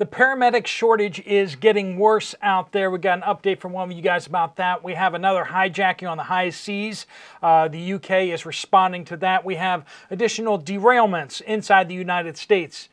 The paramedic shortage is getting worse out there. We got an update from one of you guys about that. We have another hijacking on the high seas. The UK is responding to that. We have additional derailments inside the United States.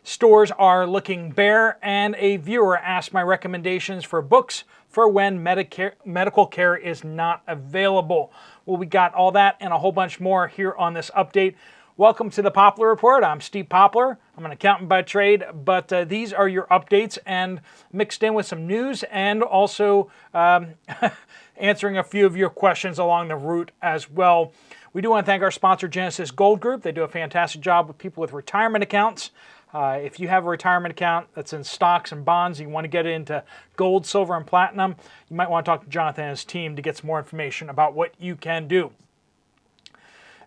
Stores are looking bare, and a viewer asked my recommendations for books for when medical care is not available. Well, we got all that and a whole bunch more here on this update. Welcome to the Poplar Report. I'm Steve Poplar. I'm an accountant by trade, but these are your updates and mixed in with some news and also answering a few of your questions along the route as well. We do want to thank our sponsor, Genesis Gold Group. They do a fantastic job with people with retirement accounts. If you have a retirement account that's in stocks and bonds, you want to get it into gold, silver, and platinum, you might want to talk to Jonathan and his team to get some more information about what you can do.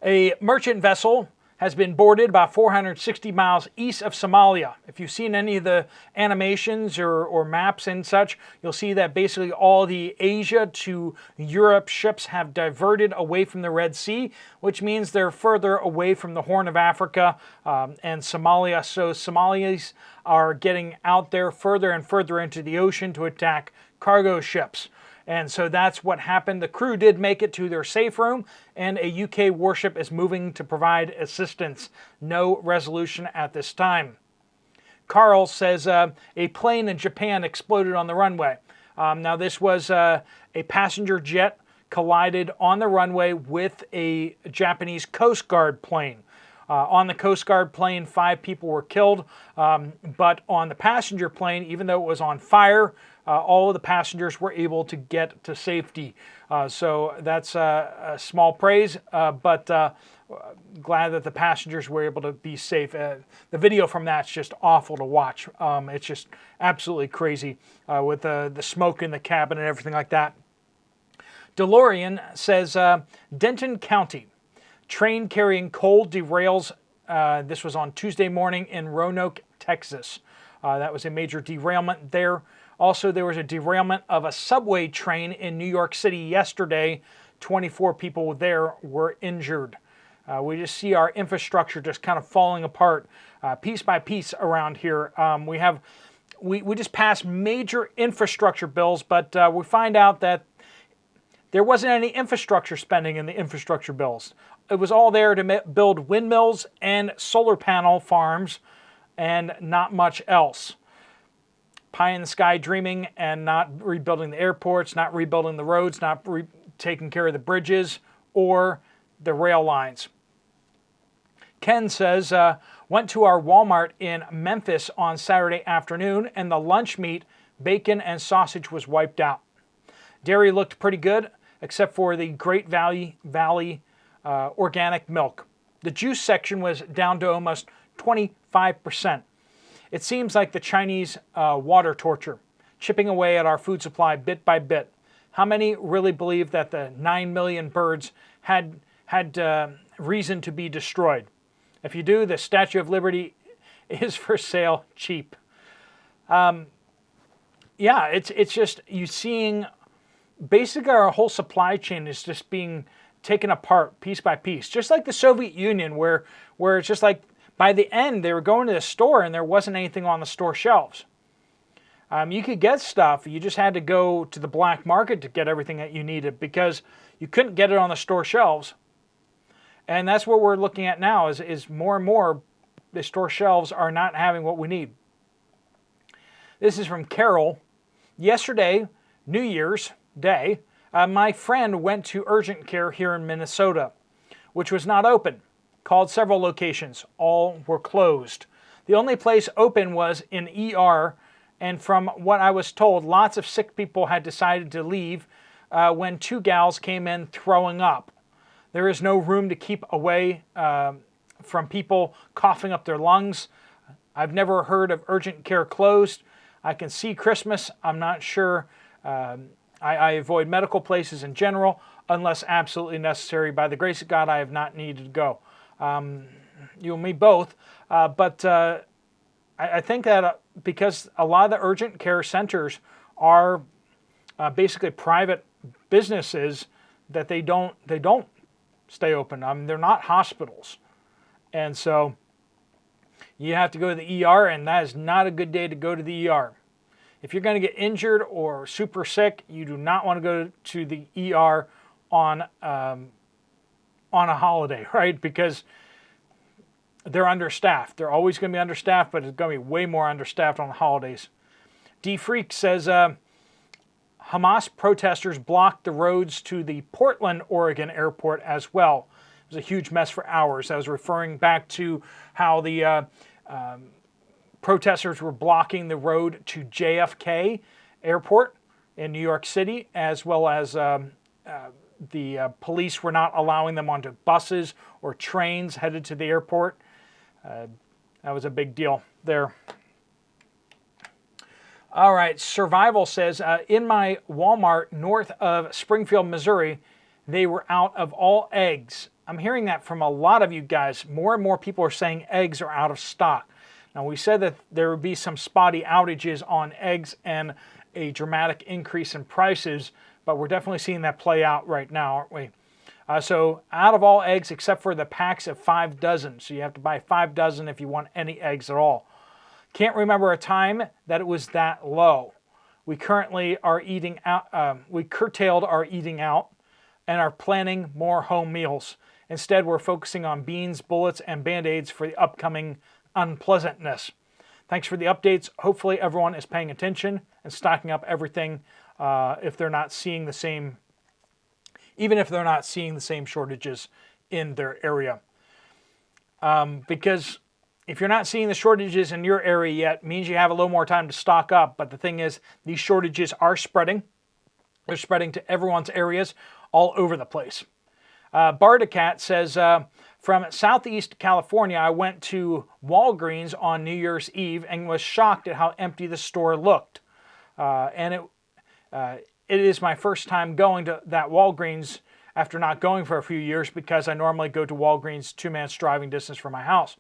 A merchant vessel has been boarded about 460 miles east of Somalia. If you've seen any of the animations or maps and such, you'll see that basically all the Asia to Europe ships have diverted away from the Red Sea, which means they're further away from the Horn of Africa and Somalia. So Somalis are getting out there further and further into the ocean to attack cargo ships. And so that's what happened. The crew did make it to their safe room, and a UK warship is moving to provide assistance. No resolution at this time. Carl says a plane in Japan exploded on the runway. Now this was a passenger jet collided on the runway with a Japanese Coast Guard plane. On the Coast Guard plane, 5 people were killed, but on the passenger plane, even though it was on fire, all of the passengers were able to get to safety. So that's a small praise, but glad that the passengers were able to be safe. The video from that's just awful to watch. It's just absolutely crazy with the smoke in the cabin and everything like that. DeLorean says, Denton County. Train carrying coal derails. This was on Tuesday morning in Roanoke, Texas. That was a major derailment there. Also, there was a derailment of a subway train in New York City yesterday. 24 people there were injured. We just see our infrastructure just kind of falling apart piece by piece around here. We just passed major infrastructure bills, but we find out that there wasn't any infrastructure spending in the infrastructure bills. It was all there to build windmills and solar panel farms and not much else. Pie in the sky dreaming and not rebuilding the airports, not rebuilding the roads, not taking care of the bridges or the rail lines. Ken says, went to our Walmart in Memphis on Saturday afternoon and the lunch meat, bacon, and sausage was wiped out. Dairy looked pretty good, except for the Great Valley organic milk. The juice section was down to almost 25%. It seems like the Chinese water torture, chipping away at our food supply bit by bit. How many really believe that the 9 million birds had reason to be destroyed? If you do, the Statue of Liberty is for sale cheap. Yeah, it's just you seeing basically our whole supply chain is just being taken apart piece by piece, just like the Soviet Union, where it's just like by the end they were going to the store and there wasn't anything on the store shelves. You could get stuff, you just had to go to the black market to get everything that you needed because you couldn't get it on the store shelves. And that's what we're looking at now is more and more the store shelves are not having what we need. This is from Carol. Yesterday, New Year's Day, my friend went to urgent care here in Minnesota, which was not open. Called several locations. All were closed. The only place open was in ER, and from what I was told, lots of sick people had decided to leave when 2 gals came in throwing up. There is no room to keep away from people coughing up their lungs. I've never heard of urgent care closed. I can see Christmas. I'm not sure. I avoid medical places in general unless absolutely necessary. By the grace of God, I have not needed to go. You and me both. But I think that because a lot of the urgent care centers are basically private businesses, that they don't stay open. They're not hospitals. And so you have to go to the ER, and that is not a good day to go to the ER. If you're going to get injured or super sick, you do not want to go to the ER on a holiday, right? Because they're understaffed. They're always going to be understaffed, but it's going to be way more understaffed on the holidays. D Freak says Hamas protesters blocked the roads to the Portland, Oregon airport as well. It was a huge mess for hours. I was referring back to how the protesters were blocking the road to JFK Airport in New York City, as well as the police were not allowing them onto buses or trains headed to the airport. That was a big deal there. All right, Survival says, in my Walmart north of Springfield, Missouri, they were out of all eggs. I'm hearing that from a lot of you guys. More and more people are saying eggs are out of stock. Now, we said that there would be some spotty outages on eggs and a dramatic increase in prices, but we're definitely seeing that play out right now, aren't we? So out of all eggs except for the packs of 5 dozen. So you have to buy 5 dozen if you want any eggs at all. Can't remember a time that it was that low. We currently are eating out. We curtailed our eating out and are planning more home meals. Instead, we're focusing on beans, bullets, and Band-Aids for the upcoming unpleasantness. Thanks for the updates. Hopefully everyone is paying attention and stocking up everything if they're not seeing the same, even if they're not seeing the same shortages in their area. Because if you're not seeing the shortages in your area yet, it means you have a little more time to stock up. But the thing is, these shortages are spreading. They're spreading to everyone's areas all over the place. Bardacat says, from Southeast California, I went to Walgreens on New Year's Eve and was shocked at how empty the store looked. And it is my first time going to that Walgreens after not going for a few years because I normally go to Walgreens 2 minutes driving distance from my house.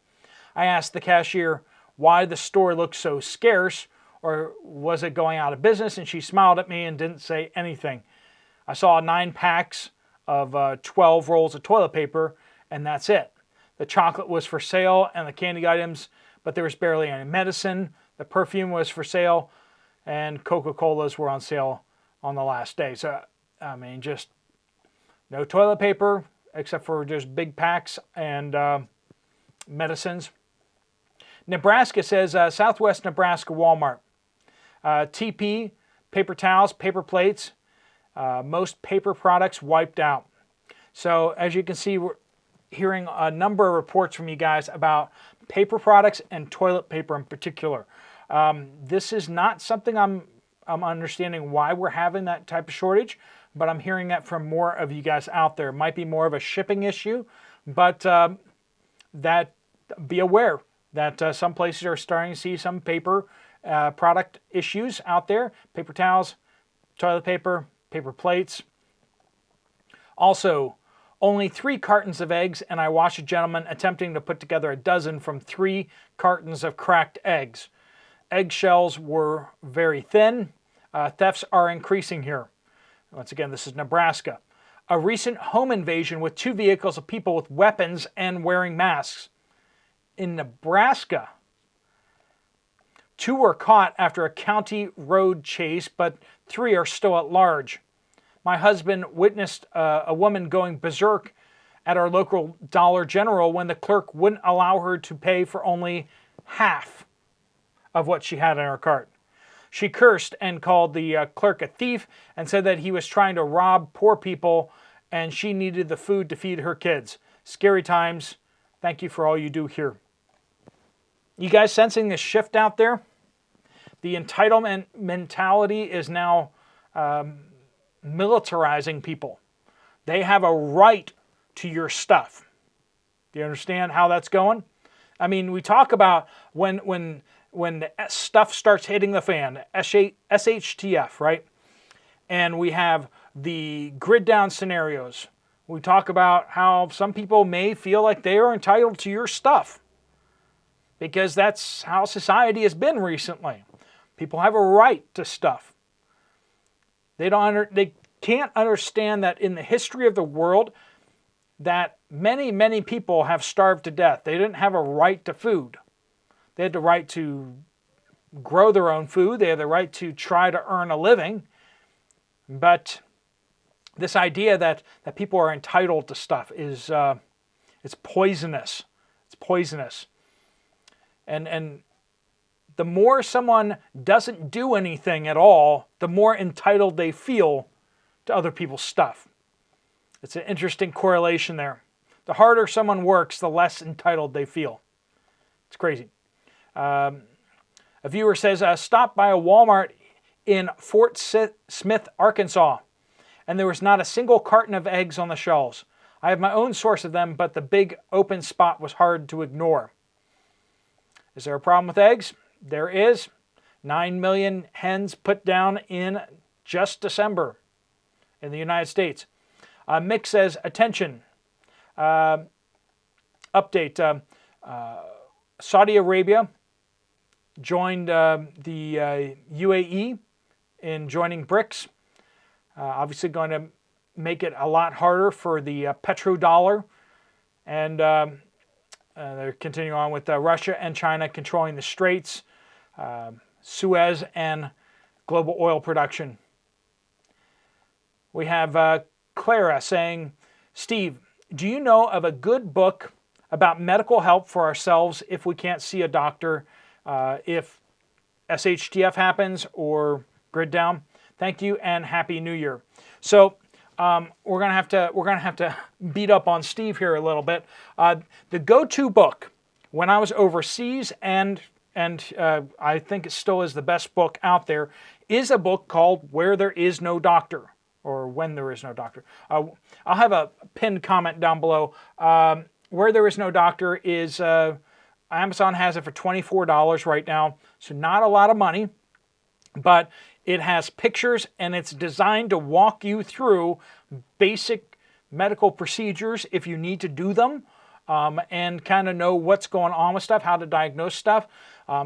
I asked the cashier why the store looked so scarce, or was it going out of business, and she smiled at me and didn't say anything. I saw 9 packs of 12 rolls of toilet paper, and that's it. The chocolate was for sale and the candy items, but there was barely any medicine. The perfume was for sale, and Coca-Colas were on sale on the last day. So, I mean, just no toilet paper, except for just big packs and medicines. Nebraska says, Southwest Nebraska Walmart. TP, paper towels, paper plates, most paper products wiped out. So as you can see, we're hearing a number of reports from you guys about paper products and toilet paper in particular. This is not something I'm understanding why we're having that type of shortage, but I'm hearing that from more of you guys out there. It might be more of a shipping issue, but that be aware that some places are starting to see some paper product issues out there. Paper towels, toilet paper, paper plates. Also, only 3 cartons of eggs, and I watched a gentleman attempting to put together a dozen from 3 cartons of cracked eggs. Eggshells were very thin. Thefts are increasing here. Once again, this is Nebraska. A recent home invasion with 2 vehicles of people with weapons and wearing masks. In Nebraska, 2 were caught after a county road chase, but 3 are still at large. My husband witnessed a woman going berserk at our local Dollar General when the clerk wouldn't allow her to pay for only half of what she had in her cart. She cursed and called the clerk a thief and said that he was trying to rob poor people and she needed the food to feed her kids. Scary times. Thank you for all you do here. You guys sensing this shift out there? The entitlement mentality is now militarizing people. They have a right to your stuff. Do you understand how that's going? I mean, we talk about when the stuff starts hitting the fan, SHTF, right? And we have the grid down scenarios. We talk about how some people may feel like they are entitled to your stuff because that's how society has been recently. People have a right to stuff. They can't understand that in the history of the world that many people have starved to death. They didn't have a right to food. They had the right to grow their own food. They had the right to try to earn a living. But this idea that people are entitled to stuff is it's poisonous. It's poisonous. And the more someone doesn't do anything at all, the more entitled they feel to other people's stuff. It's an interesting correlation there. The harder someone works, the less entitled they feel. It's crazy. A viewer says, stopped by a Walmart in Fort Smith, Arkansas, and there was not a single carton of eggs on the shelves. I have my own source of them, but the big open spot was hard to ignore. Is there a problem with eggs? There is. 9 million hens put down in just December in the United States. Mick says, attention. Update. Saudi Arabia joined the UAE in joining BRICS. Obviously going to make it a lot harder for the petrodollar. And they're continuing on with Russia and China controlling the straits, Suez, and global oil production. We have Clara saying, Steve, do you know of a good book about medical help for ourselves if we can't see a doctor, if SHTF happens or grid down? Thank you and Happy New Year. So we're gonna have to beat up on Steve here a little bit. The go-to book when I was overseas, and I think it still is the best book out there, is a book called Where There Is No Doctor, or When There Is No Doctor. I'll have a pinned comment down below. Where There Is No Doctor is, Amazon has it for $24 right now, so not a lot of money, but it has pictures and it's designed to walk you through basic medical procedures if you need to do them, and kind of know what's going on with stuff, how to diagnose stuff.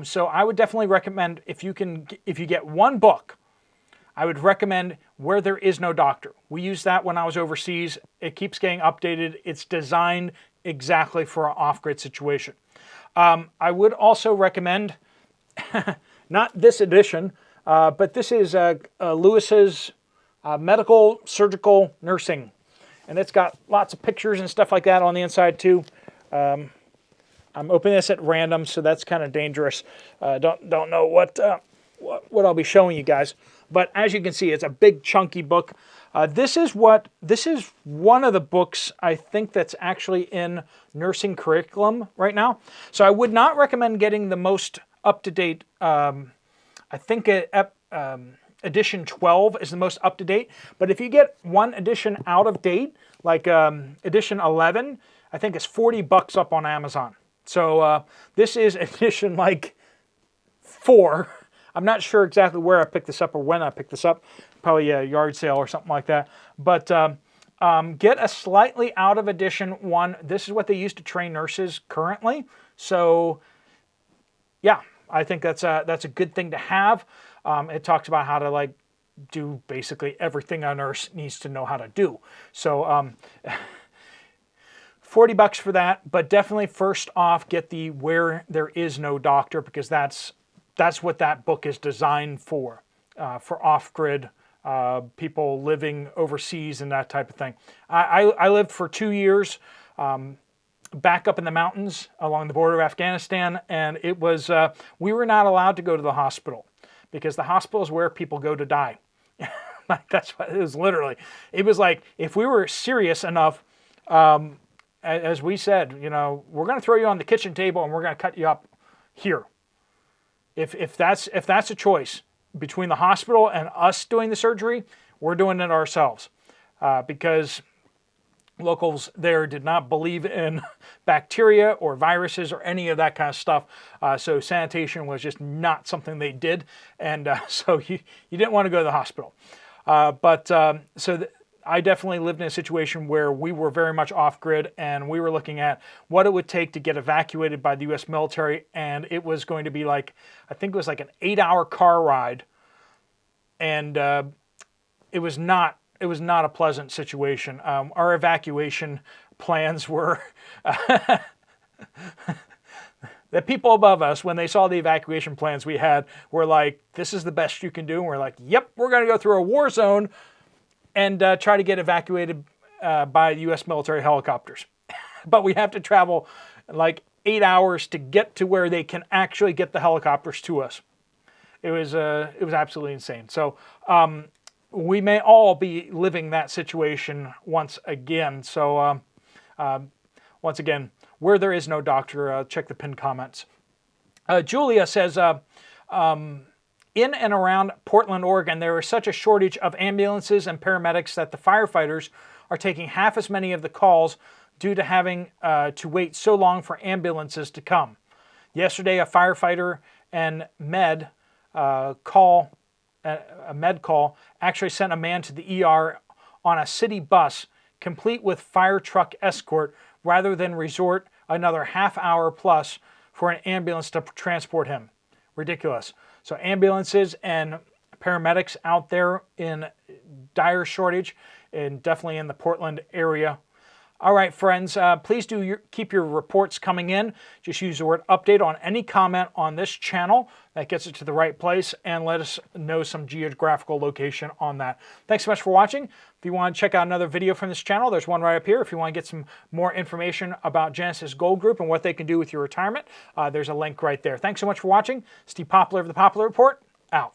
So I would definitely recommend, if you get one book, I would recommend Where There Is No Doctor. We used that when I was overseas. It keeps getting updated. It's designed exactly for an off-grid situation. I would also recommend, not this edition, but this is Lewis's Medical Surgical Nursing. And it's got lots of pictures and stuff like that on the inside too. I'm opening this at random, so that's kind of dangerous. Don't know what I'll be showing you guys. But as you can see, it's a big chunky book. This is one of the books I think that's actually in nursing curriculum right now. So I would not recommend getting the most up-to-date. I think edition 12 is the most up-to-date. But if you get one edition out of date, like edition 11, I think it's $40 up on Amazon. So this is edition like 4. I'm not sure exactly where I picked this up or when I picked this up. Probably a yard sale or something like that. But get a slightly out of edition one. This is what they use to train nurses currently. So yeah, I think that's a good thing to have. It talks about how to do basically everything a nurse needs to know how to do. So $40 for that, but definitely first off get the Where There Is No Doctor, because that's what that book is designed for off-grid people living overseas and that type of thing. I lived for 2 years back up in the mountains along the border of Afghanistan, and it was we were not allowed to go to the hospital because the hospital is where people go to die. That's what it was. Literally, it was like if we were serious enough, as we said, we're going to throw you on the kitchen table and we're going to cut you up here. If that's a choice between the hospital and us doing the surgery, we're doing it ourselves, because locals there did not believe in bacteria or viruses or any of that kind of stuff. So sanitation was just not something they did, and so you didn't want to go to the hospital. I definitely lived in a situation where we were very much off-grid, and we were looking at what it would take to get evacuated by the U.S. military, and it was going to be I think it was like an 8-hour car ride, and it was not a pleasant situation. Our evacuation plans were The people above us, when they saw the evacuation plans we had, were like, this is the best you can do. And we're like, yep, we're going to go through a war zone and try to get evacuated by U.S. military helicopters. But we have to travel like 8 hours to get to where they can actually get the helicopters to us. It was absolutely insane. So we may all be living that situation once again. So once again, where there is no doctor, check the pinned comments. Julia says, in and around Portland, Oregon, there is such a shortage of ambulances and paramedics that the firefighters are taking half as many of the calls due to having to wait so long for ambulances to come. Yesterday, a firefighter and med call actually sent a man to the ER on a city bus, complete with fire truck escort, rather than resort another half hour plus for an ambulance to transport him. Ridiculous. So ambulances and paramedics out there in dire shortage, and definitely in the Portland area. All right, friends, please do keep your reports coming in. Just use the word update on any comment on this channel. That gets it to the right place, and let us know some geographical location on that. Thanks so much for watching. If you want to check out another video from this channel, there's one right up here. If you want to get some more information about Genesis Gold Group and what they can do with your retirement, there's a link right there. Thanks so much for watching. Steve Poplar of the Poplar Report, out.